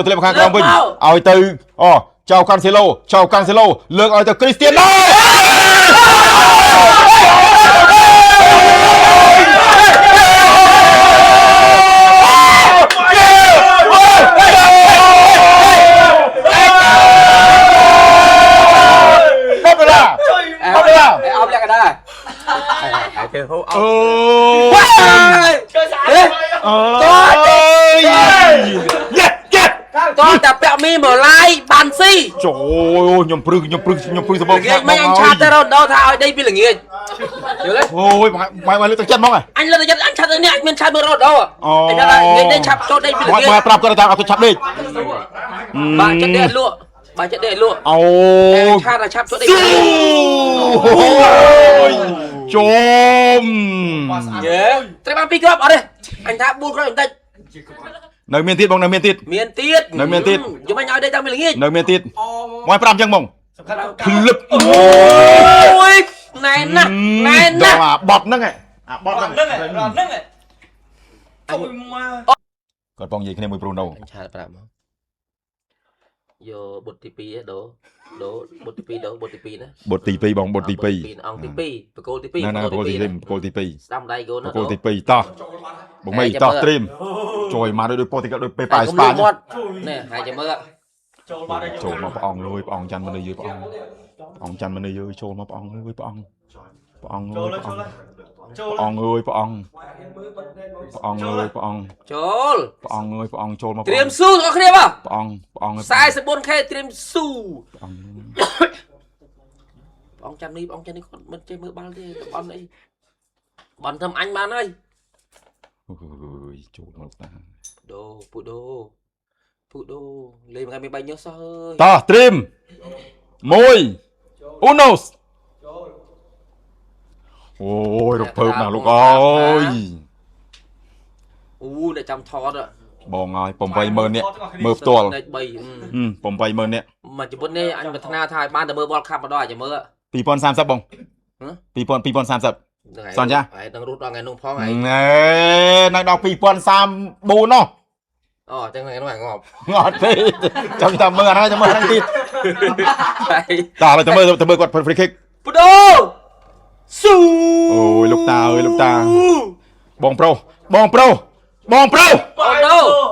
ធ្លាប់ខាងក្រោមវិញឲ្យទៅចៅកាន់សេឡូលើកឲ្យទៅគ្រីស្ទៀនណូតែពាក់មីមកឡាយបានស៊ីចូលខ្ញុំព្រឹកសបងខ្ញុំមិនអញឆាតទៅរត់ដល់ថាឲ្យដីពីល្ងាចយល់ទេអូយមកលើកទឹកចិត្តហ្មងអញលើកទឹកចិត្តអញឆាតទៅនេះអញមានឆាតមើលរត់ដល់អញថាងាយដីឆាប់ចូលដីពីល្ងាចមកប្រាប់គាត់ថាអត់ឆាប់ដេកបាទចិត្តដេកលក់បាទចិត្តដេកលក់អូឆាតឆាប់ចូលដីអូយជុំយេត្រូវបាន2គ្រាប់អត់ទេអញថា4គ្រាប់បន្តិចនៅមានទៀតបងនៅមានទៀតខ្ញុំអញឲ្យដីតាំងពីល្ងាចនៅមានទៀតមកប្រាប់ចឹងបងភ្លឹបអូយណែណាដល់បត់ហ្នឹងបត់ហ្នឹងអូយមកគាត់បងនិយាយគ្នាមួយប្រូណូអញឆាតប្រាប់មកយកបុតទី2ដូបុតទី2បុតទី2ណាបុតទី2បងបុតទី2អង្គទី2បកគោលទី2ណាបកគោលទី2ស្ដាំដៃគោលណាបកគោលទី2តោះបងមីតោះត្រៀមជួយមកដូចប៉ូទីកដូចពេលប៉ាយស្ប៉ាញនេះហើយចាំមើលចូលមកព្រះអង្គលួយព្រះអង្គច័ន្ទមនុស្សយើព្រះអង្គច័ន្ទមនុស្សយើចូលមកព្រះអង្គលួយព្រះអង្គអើយព្រះអង្គលួយព្រះអង្គចូលព្រះអង្គអើយព្រះអង្គចូលមកត្រៀមស៊ូបងប្អូនគ្នាបងព្រះអង្គ 44k ត្រៀមស៊ូព្រះអង្គចាំនេះគាត់មិនចេះមើលបាល់ទេបន់អីបន់ធ្វើអញបានហើយអើយចូលមកតាពូដូលេងថ្ងៃមានបាយញើសោះអើយតោះត្រៀម1 Unos អូយរំភើបណាស់លោកអើយអ្នកចាំថតបងហើយ80000នាក់មើលផ្ទាល់80000នាក់មកជប៉ុននេះអញប្រាថ្នាថាឲ្យបានតែមើល World Cup ម្ដងអាចមើល2030បង2030សនចាហើយនឹងរត់ដល់ថ្ងៃនោះផងហើយនៅដល់2034នោះចឹងថ្ងៃនោះងាប់អត់ទេចាំតែមើលអាហ្នឹងចាំមើលហ្នឹងទៀតតោះទៅមើលគាត់ free kick បដូស៊ូអូយលោកតាអើយលោកតាបងប្រុស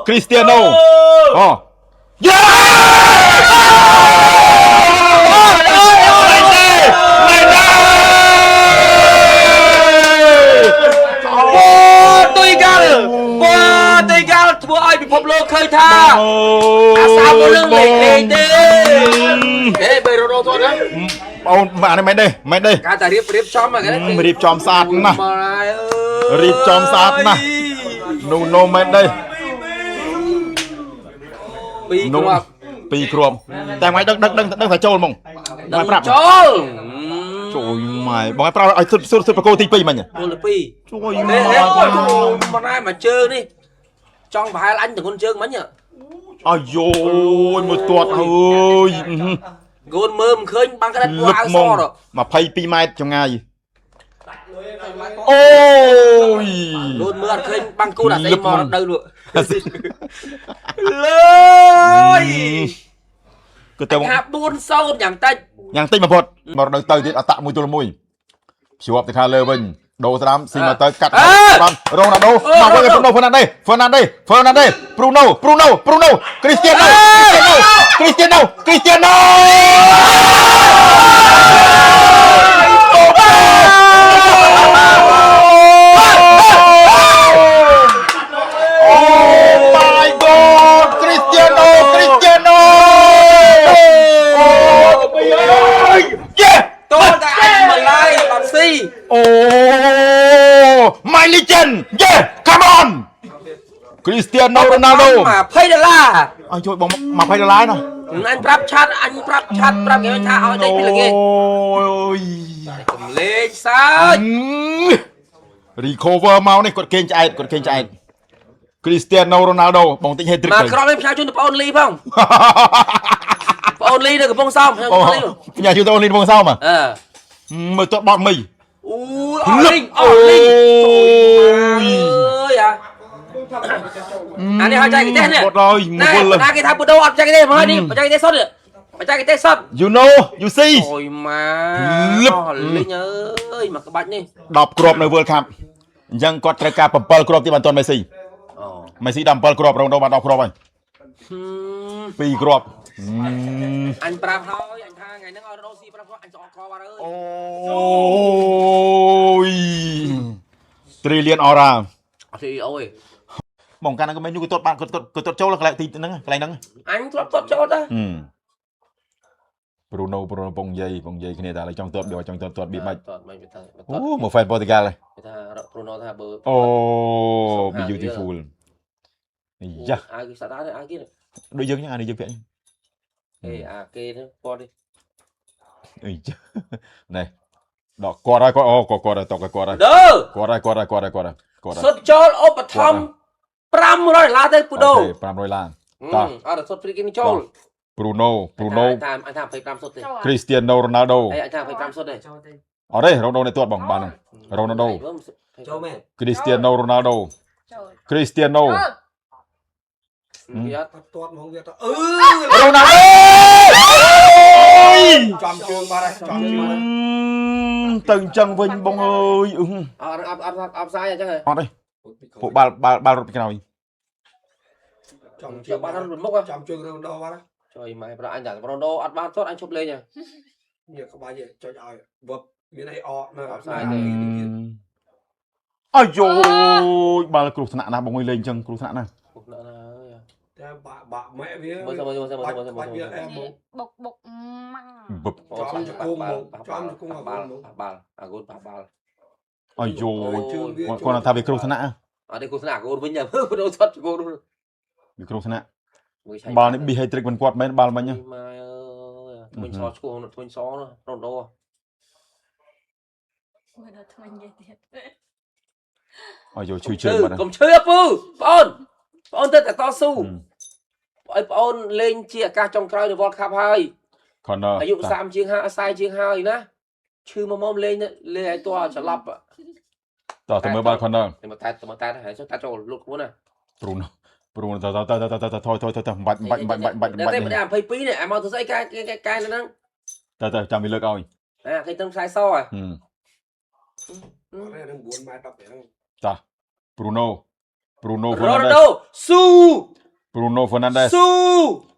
គ្រីស្ទៀណូយេទុយកាល់ធ្វើឲ្យពិភពលោកឃើញថាអាសាមករឿងលេងទេបីរត់ទៅណាបងអានេះមិនទេការតែរៀបចំហ្នឹងរៀបចំស្អាតណាស់រៀបចំស្អាតណាស់នោះមិនទេ2គ្រាប់តែមិនដឹងថាចូលហ្មងបងប្រាប់ចូលម៉ែបងប្រាប់ឲ្យសុទ្ធប្រកោទី2មិញទី2ជួយមកណែមកជើងនេះចង់ប្រហែលអញទាំងគុនជើងមិញអាយោមួយទាត់ហើយកូនមើលមិនឃើញបាំងក្តិតពួកអាវស22ម៉ែត្រចម្ងាយអូយកូនមើលអត់ឃើញបាំងគូអាស្អីមកទៅលក់លើយគឺទៅថា4-0យ៉ាងតិចបំផុតមករដូវទៅទៀតអត1 ទល់ 1ភ្ជាប់ទៅខាងលើវិញដូរស្ដាំស៊ីមកទៅកាត់បានរ៉ូណាល់ដូមកវិញហ្វឺណាន់ដេប្រូណូគ្រីស្ទៀណូMy legend yeah come on Cristiano Ronaldo $20ឲ្យជួយបង$20ណាអញប្រាប់ឆាត់ប្រាប់គេថាឲ្យដេកពីល្ងាចអូយកុំលេងសើច recover មកនេះគាត់គេងឆ្អែតCristiano Ronaldo បងតិច hat-trick មកក្រោយផ្ញើជូនទៅបងអូនលីផងបងអូនលីនៅកំពង់សោមផ្ញើជូនទៅអូនលីកំពង់សោមមើលទៅបត់មីអូយ anh đi hỏi chạy cái tên này បត់ហើយមក này វល់ bữa nay cái thằng bữa đâu ăn chạy cái tên mà hơi đi mà chạy cái tên sốt được mà chạy cái tên sốt you know you see ôi mà linh ơi mà cái bạch đi 10 គ្រាប់នៅ World Cup អញ្ចឹងគាត់ត្រូវការ7 គ្រាប់ទៀតបានទាន់មេស៊ី មេស៊ីដល់7 គ្រាប់រងដូរបាន10 គ្រាប់ហើយ 2 គ្រាប់ anh Pram thôi anh tha ngày nó ngồi đâu xí Pram anh chọn kho vào ơi អូយ Trillion Aura thì ôi បងកាលហ្នឹងក៏មិនយូរគាត់គាត់ចូលកន្លែងទីហ្នឹងកន្លែងហ្នឹង anh tuột chốt á Bruno ពងយាយគ្នាតែឥឡូវចង់ទាត់យកចង់ទាត់បៀបបាច់ tuột mình phải អូមក fan Portugal ហើយ tha Bruno tha bơ អូ beautiful យ៉ា ai cái sao đấy ai kia ដូចយើងចឹងអានេះយើងពាក់ ê à kê nữa con đi អីចានេះដល់គាត់ហើយគាត់អូគាត់ហើយតកគាត់ហើយ đơ គាត់ហើយគាត់ xuất chốt ốp bật thăm Pram rồi lá đây phụ đồ 500 ឡាន à được xuất free cái chốt Bruno anh tham phải Pram xuất đi Cristiano Ronaldo ê anh tham phải Pram xuất đi អត់ទេ Ronaldo នេះទាត់បងបាន Ronaldo châu mẹ Cristiano Ronaldo Cristiano biết ទាត់មកវាទៅ Ronaldo ចំជើងបាត់ហើយចំជើង ទៅអញ្ចឹងវិញបងអើយ áp sai rồi chắc rồi អត់ទេពួកបាល់រត់ពីក្រោយ ចំជើ chiều ង ba បាត់ thằng mốc á ចំជើងរងដោបាត់ trời mày anh chẳng Ronaldo ăn ba chốt anh chụp lên nha នេះក្បាច់ចុចឲ្យវឹបមានអីអកនៅ អាយយបាល់គ្រោះថ្នាក់ណាបងអើយលេងអញ្ចឹងគ្រោះថ្នាក់ណា តែបាក់ម៉ែវា mới sao បាច់វាអែមក bục bục măng បឹប ចំជង្គង់មកចំជង្គង់មក bal à gol bal អាយយគាត់ថាវាគ្រោះថ្នាក់ ở đây cô sẽ gol với nhầm đâu xuất gol luôn វាគ្រោះថ្នាក់បាល់នេះប៊ីហេទ្រិកមិនគាត់មែនបាល់មិញ mày ơi mình xóa cô nó mình xóa nó Ronaldo người đó thôi vậy thiệt អាយយឈឺជើងបាត់ cầm chơi phu bọn tên là to su ơi bọn lên chia ca trong cày được World Cup ហើយ Connor អាយុ30ជាង5 40ជាងហើយណាឈឺមកមកលេងឲ្យតច្រឡប់ តោះទៅមើលបាល់ Connor តែហើយចុះតែចូលលុតខ្លួនណា Bruno ទៅបាច់តែតែ22នេះអាមកទៅស្អីកាយហ្នឹង ទៅចាំវាលើកឲ្យ អាគេទៅខ្សែសហ៎ នេះនឹង9ម៉ែត្រ10ហ្នឹង តោះ Bruno Ronaldo su Bruno Fernandes su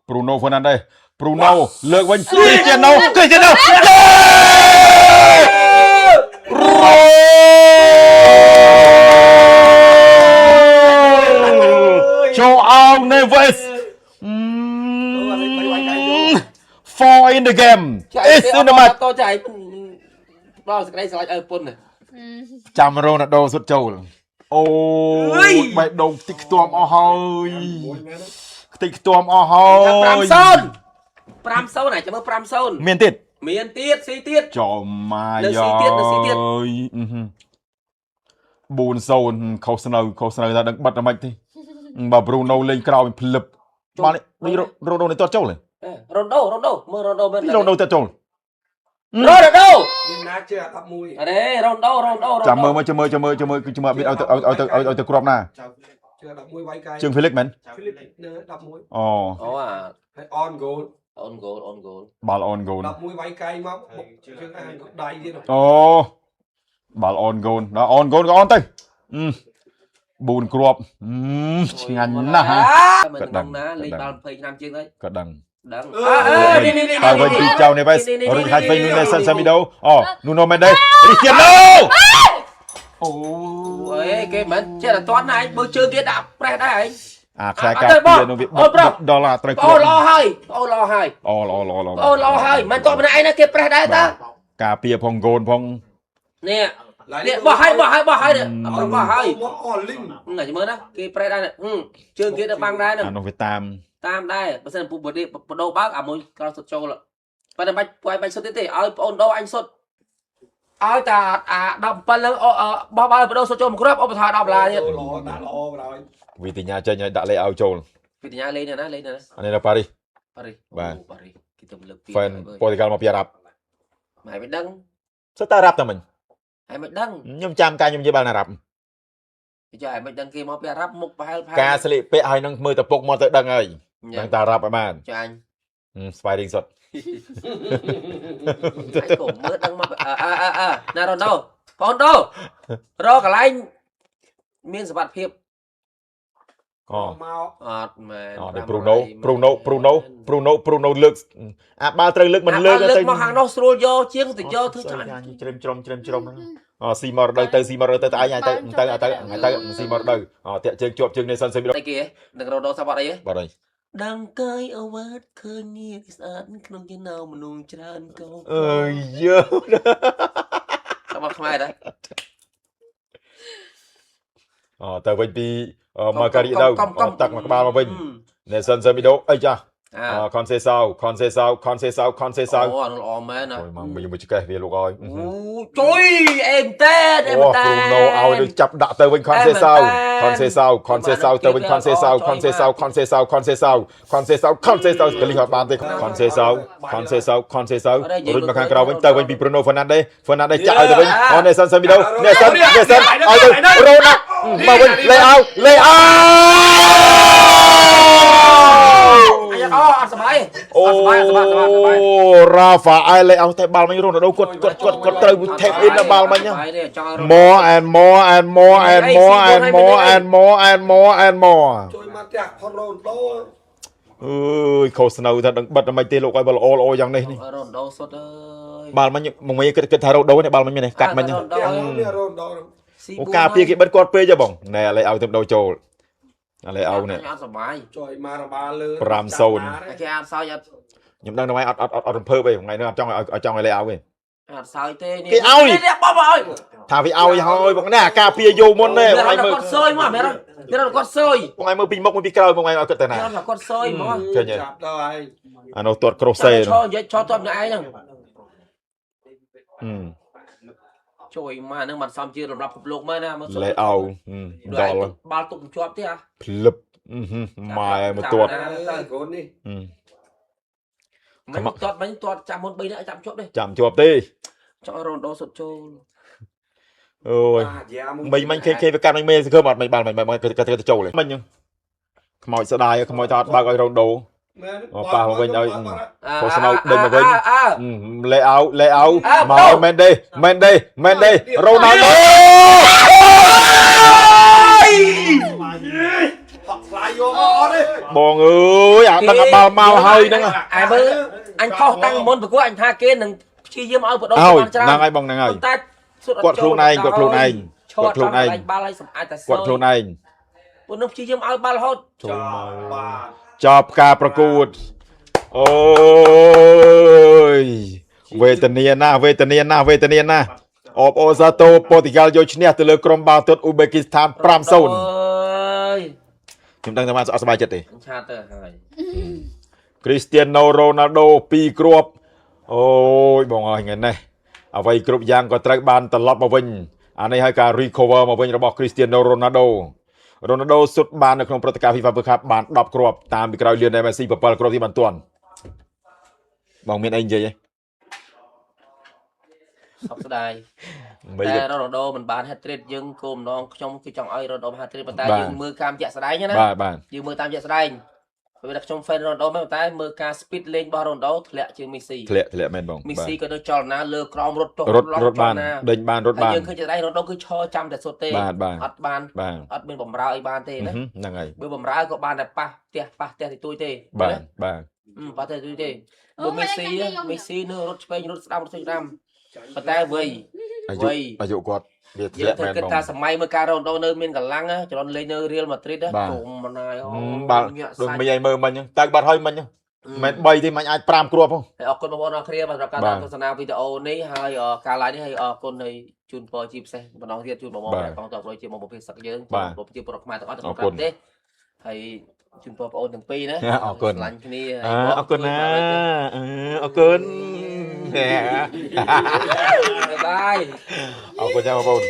Bruno Fernandes Bruno លើកវិញ Cristiano Joao Neves 4 in the game is in the match តចៃដល់សក្តិស្រឡាច់ឲ្យពុន ចាំ Ronaldo សុទ្ធចូលអូយបែកដងតិចខ្ទាំអស់ហើយ 1មែន ខ្ទេចខ្ទាំអស់ហើយ 5-0ណាចាំមើល 5-0 មានទៀត មានទៀតស៊ីទៀត ចំម៉ា នៅ យ៉ ស៊ីទៀតនៅស៊ីទៀត 4-0 ខុសស្នៅថាដឹងបិទតែមិនទេបើ Bruno លេងក្រោយភ្លឹបបាល់នេះ Ronaldo នេះទាត់ចូលទេ Ronaldo មើល Ronaldo មែន Ronaldo ទាត់ចូល Ronaldo នេះណាជា11 អរេ Ronaldo ចាំមើលមើលឲ្យទៅគ្រាប់ណា ចាំជា11វាយកាយ ជើង Felix មែន Philip នៅ11 អូ អូអា ហើយ on goal on goal បាល់ on goal 11វាយកាយមកជើងអានដៃទៀត អូបាល់ on goal ដល់ on goal ក៏ on ទៅ4គ្រាប់ឆ្ងាញ់ណាស់ មិនដឹងណាលេងបាល់20ឆ្នាំជាងហើយ ក៏ដឹង ដឹង នេះហើយវិញពីចៅ Neves រុញហាច់វិញ Nunes Semedo អូ Nuno Mendes Cristiano អូ អេគេមិនចេះតែតាន់ណាឯងមើលជើងគេដាក់ប្រេះដែរឯង អាខ្សែការពារនោះវាដល់អាត្រូវគ្ អូ រាប់ ឡោហើយឡោហើយមិនតបម្នាក់ឯងណាគេប្រេះដែរតា ការពារផងកូនផង នេះបោះហើយបោះហើយបោះហើយ មកអលីង ណាមើលណាគេប្រេះដែរជើងគេទៅបាំងដែរ អានោះវាតាម ដែរបើសិនពុះបដូរបើកអាមួយក្រោយសុតចូលប៉ុន្តែបាច់សុតទេឲ្យបងអូនដោអញសុតឲ្យតាអា17ហ្នឹងបោះបាល់បដូរសុតចូលមួយគ្រាប់ឧបត្ថម្ភ$10ទៀត ល្អដាក់ល្អបណ្ដោយ វិទ្យាចេញឲ្យដាក់លេខឲ្យចូល វិទ្យាលេងណាលេងណា អានេះនៅប៉ារីស ប៉ារីសគេទៅលើកពី ហ្វេនប៉ូទុយហ្គាល់មកពីអារ៉ាប់ ហើយមិនដឹង សិតតែអារ៉ាប់តែមិញ ហើយមិនដឹង ខ្ញុំចាំការខ្ញុំនិយាយបាល់អារ៉ាប់ ចុះឯមិនដឹងគេមកពីអារ៉ាប់មុខប្រហែល ការស្លៀកពាក់ឲ្យនឹងមើលតែពុកមកទៅដឹងហើយដឹងតារាប់ឲ្យបាន ចុះអញ ស្វាយរៀងសុត អញក៏មើលដឹងមកណារ៉ូណូបងដូរកន្លែងមានសុវត្ថិភាព អូ មក អត់មែន ដល់ Bruno លើកអាបាល់ត្រូវលើកមិនលើក ទៅមកខាងនោះស្រួលយកជាងទៅយកធ្វើច្រើន ជ្រឹមជ្រុំស៊ីមករដូវទៅស៊ីមករដូវទៅឯងទៅស៊ីមករដូវតាក់ជើងជាប់ជើងនេះសិនស៊ីមករដូវ អីគេនឹងរ៉ូណូសាប់អត់អី បាទហើយ ដឹងកាយអវ៉ាត់ឃើញនេះស្អាតក្នុងចំណោមមនុស្សច្រើនកោ អើយយើ សាប់អត់ខ្មែរដែរ ទៅវិញពីមកការីទៅតាក់មកក្បាលមកវិញនេសិនសេមីដូអីចាខនសេសៅ អូល្អមែនណា អូយមកមួយចកេះវាលោកអើយ អូជួយអេមតែអេមតែ Bruno ឲ្យនឹងចាប់ដាក់ទៅវិញខនសេសៅទៅវិញខនសេសៅកលិះអត់បានទេខនសេសៅរុញមកខាងក្រៅវិញទៅវិញពី Bruno Fernandes ចាក់ឲ្យទៅវិញនេសិនសេមីដូនេសិនឲ្យទៅរ៉ូណាមកវិញលេអោ អត់សบาย អូរ៉ាហ្វាអែលលេអោតែបាល់មិញរ៉ូណាល់ដូគាត់ត្រូវថេបអ៊ីនដល់បាល់មិញ more and more ជួយមកផ្ទះផុតរ៉ូណូ អើយខុសស្នៅថាដឹងបិទមិនទេលោកឲ្យបាល់ល្អយ៉ាងនេះ រ៉ូណូសុតអើយ បាល់មិញមកមីគិតថារ៉ូដូនេះបាល់មិញនេះកាត់មិញ នេះរ៉ូណូ អូការពារគេបិទគាត់ពេកទេបងណែឥឡូវឲ្យទៅដូរចូលឥឡូវឲ្យនេះ អត់សบาย ជួយមករបាលើ គេអត់សោយអត់ ខ្ញុំដឹងថាអត់រំភើបទេថ្ងៃនេះអត់ចង់ឲ្យលេឲ្យទេ អត់សោយទេនេះ គេឲ្យ បបឲ្យ ថាវាឲ្យហើយបងណាការពារយោមុនទេបងឯងមើល គាត់សោយមកមែនគាត់សោយ បងឯងមើលពីមុខមួយពីក្រោយបងឯងឲ្យគិតទៅណា គាត់សោយមក ឃើញទេ ចាប់ដល់ហើយ អានោះទាត់ក្រូសេ ឈរនិយាយឈរទាត់ម្នាក់ឯងហ្នឹងជួយមកហ្នឹងមិនសមជារំរាប់ពិភពលោកមែនណាមើល លេអោដល់ បាល់ទុកជាប់ទេអា ភ្លឹបម៉ែមកទាត់ កូននេះ មិនទាត់ចាំមុន3នាក់ចាំជាប់ទេ ចាំជាប់ទេ ចង់រ៉ូណូសុតចូល អូយមិញគេវាកាត់មិញមេសង្ឃឹមអត់មិញបាល់មិញគាត់ទៅចូលមិញខ្មោចស្ដាយខ្មោចថាអត់បើកឲ្យរ៉ូណូប៉ះមកវិញឲ្យខុសស្នៅដេញមកវិញលេអោមកមែនទេរ៉ូណាល់ដូ ខ្លាយយកអត់ទេ បងអើយអាដឹងបាល់មកហើយហ្នឹង អើមើលអញខុសតាំងមុនប្រកួតអញថាគេនឹងព្យាយាមឲ្យបដូរបានច្រើន ហ្នឹងហើយបងហ្នឹងហើយ តែ គាត់ខ្លួនឯង បាល់ឲ្យសម្អាតតែ គាត់ខ្លួនឯង ពួកនឹងព្យាយាមឲ្យបាល់រហូត ចប់ការប្រកួតអូយវេទនាណាអបអូសាតូប៉ូទុយហ្គាល់យកឈ្នះទៅលើក្រុមបាល់ទាត់អ៊ូបេគីស្ថាន 5-0 អើយ ខ្ញុំដឹងថាបានអត់សប្បាយចិត្តទេ ឆាតទៅហើយ Cristiano Ronaldo 2 គ្រាប់អូយបងអើយថ្ងៃនេះអ្វីគ្រប់យ៉ាងក៏ត្រូវបានត្រឡប់មកវិញអានេះហើយការ recover មកវិញរបស់ Cristiano Ronaldo សុទ្ធបាននៅក្នុងព្រឹត្តិការណ៍ FIFA World Cup បាន10គ្រាប់តាមពីក្រោយ Lionel Messi 7គ្រាប់ទីបានទាន់បងមានអីនិយាយទេ សោកស្ដាយតែរ៉ូណូដូមិនបាន hat-trick យើងគោលម្ដងខ្ញុំគឺចង់ឲ្យរ៉ូណូបាន hat-trick ប៉ុន្តែយើងមើលការជាក់ស្ដែងណាបាទយើងមើលតាមជាក់ស្ដែងពេលខ្ញុំ fan រ៉ូណូដូមែនប៉ុន្តែមើលការ speed លេងរបស់រ៉ូណូដូធ្លាក់ជាង Messi ធ្លាក់មែនបង Messi ក៏នៅចលនាលើក្រោមរត់ចុះ រត់បានដេញបានរត់បាន យើងឃើញជាក់ស្ដែងរ៉ូណូដូគឺឈរចាំតែសុទ្ធទេ អត់បាន អត់មានបំរើអីបានទេណា ហ្នឹងហើយ បើបំរើក៏បានតែប៉ះផ្ទះទីទួយទេ បាទ ប៉ះតែទីទួយទេបើ Messi នៅរត់ឆ្វេងរត់ស្ដាំប៉ុន្តែវ័យ អាយុគាត់វាធ្ យើ លា ង ក់មែន គិត បង ថាសម័យមើលការរ៉ូណូដូនៅមានកម្លាំងច្រនលេងនៅ Real Madrid គុំមិនហើយអូ បាទដូចមីឲ្យមើលមិញតែបាត់ហើយមិញមិន3ទេមិនអាច5គ្រាប់ហ៎ ហើយអរគុណបងប្អូនអរគ្នាសម្រាប់ការតាមទស្សនាវីដេអូនេះហើយការ live នេះហើយអរគុណហើយជូនពរជាពិសេសម្ដងទៀតជូនបងប្អូនបងតបជាបងប្អូនភេសឹកយើងជាពលរដ្ឋខ្មែរទាំងអស់ទាំងប្រទេសហើយជូនពរបងប្អូនទាំងពីរណា អរគុណ ឆ្លាញ់គ្នា អរគុណណាអរគុណ បាយ អរគុណចាបងប្អូន